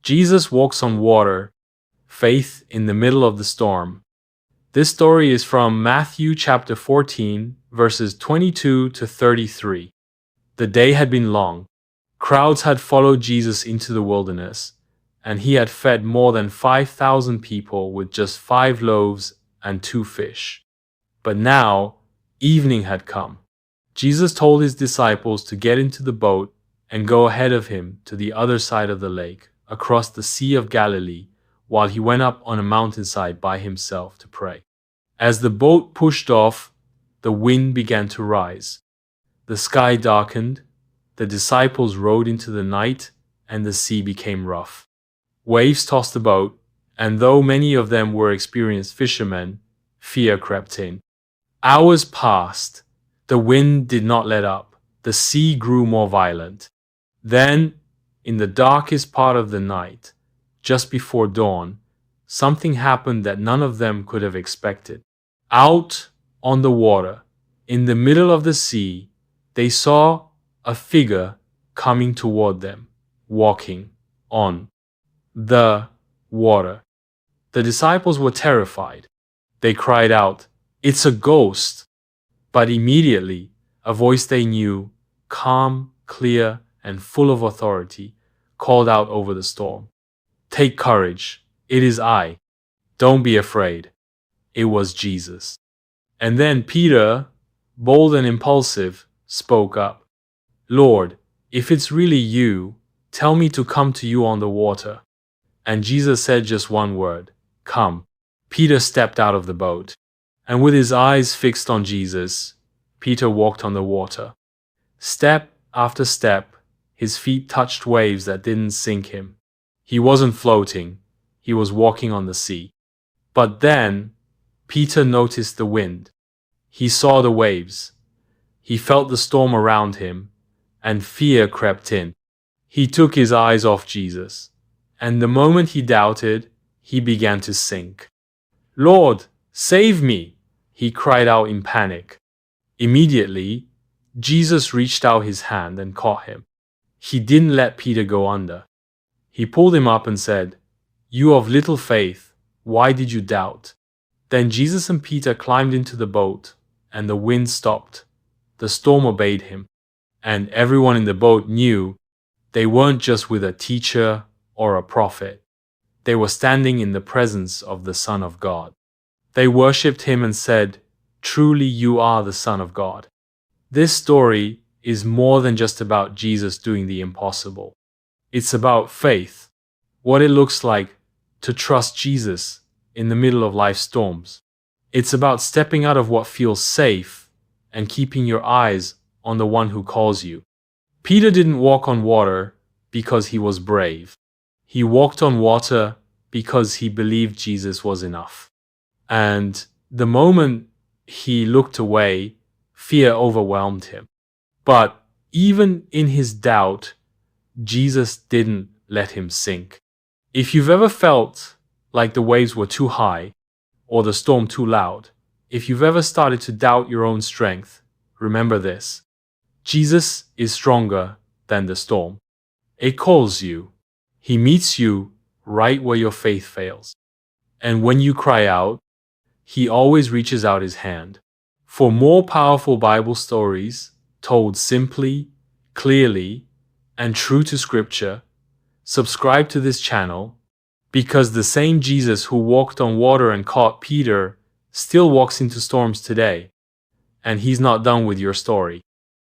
Jesus walks on water, faith in the middle of the storm. This story is from Matthew chapter 14, verses 22 to 33. The day had been long. Crowds had followed Jesus into the wilderness, and he had fed more than 5,000 people with just 5 loaves and 2 fish. But now, evening had come. Jesus told his disciples to get into the boat and go ahead of him to the other side of the lake, across the Sea of Galilee, while he went up on a mountainside by himself to pray. As the boat pushed off, the wind began to rise. The sky darkened, the disciples rowed into the night, and the sea became rough. Waves tossed the boat, and though many of them were experienced fishermen, fear crept in. Hours passed. The wind did not let up. The sea grew more violent. Then, in the darkest part of the night, just before dawn, something happened that none of them could have expected. Out on the water, in the middle of the sea, they saw a figure coming toward them, walking on the water. The disciples were terrified. They cried out, "It's a ghost!" But immediately, a voice they knew, calm, clear, and full of authority, called out over the storm, "Take courage, it is I. Don't be afraid." It was Jesus. And then Peter, bold and impulsive, spoke up, "Lord, if it's really you, tell me to come to you on the water." And Jesus said just one word, "Come." Peter stepped out of the boat, and with his eyes fixed on Jesus, Peter walked on the water. Step after step, his feet touched waves that didn't sink him. He wasn't floating, he was walking on the sea. But then, Peter noticed the wind. He saw the waves. He felt the storm around him, and fear crept in. He took his eyes off Jesus, and the moment he doubted, he began to sink. "Lord, save me!" he cried out in panic. Immediately, Jesus reached out his hand and caught him. He didn't let Peter go under. He pulled him up and said, "You of little faith, why did you doubt?" Then Jesus and Peter climbed into the boat, and the wind stopped. The storm obeyed him, and everyone in the boat knew they weren't just with a teacher or a prophet. They were standing in the presence of the Son of God. They worshipped him and said, "Truly you are the Son of God." This story is more than just about Jesus doing the impossible. It's about faith, what it looks like to trust Jesus in the middle of life's storms. It's about stepping out of what feels safe and keeping your eyes on the one who calls you. Peter didn't walk on water because he was brave. He walked on water because he believed Jesus was enough. And the moment he looked away, fear overwhelmed him. But even in his doubt, Jesus didn't let him sink. If you've ever felt like the waves were too high or the storm too loud, if you've ever started to doubt your own strength, remember this: Jesus is stronger than the storm. It calls you. He meets you right where your faith fails. And when you cry out, he always reaches out his hand. For more powerful Bible stories told simply, clearly, and true to Scripture, subscribe to this channel, because the same Jesus who walked on water and caught Peter still walks into storms today, and he's not done with your story.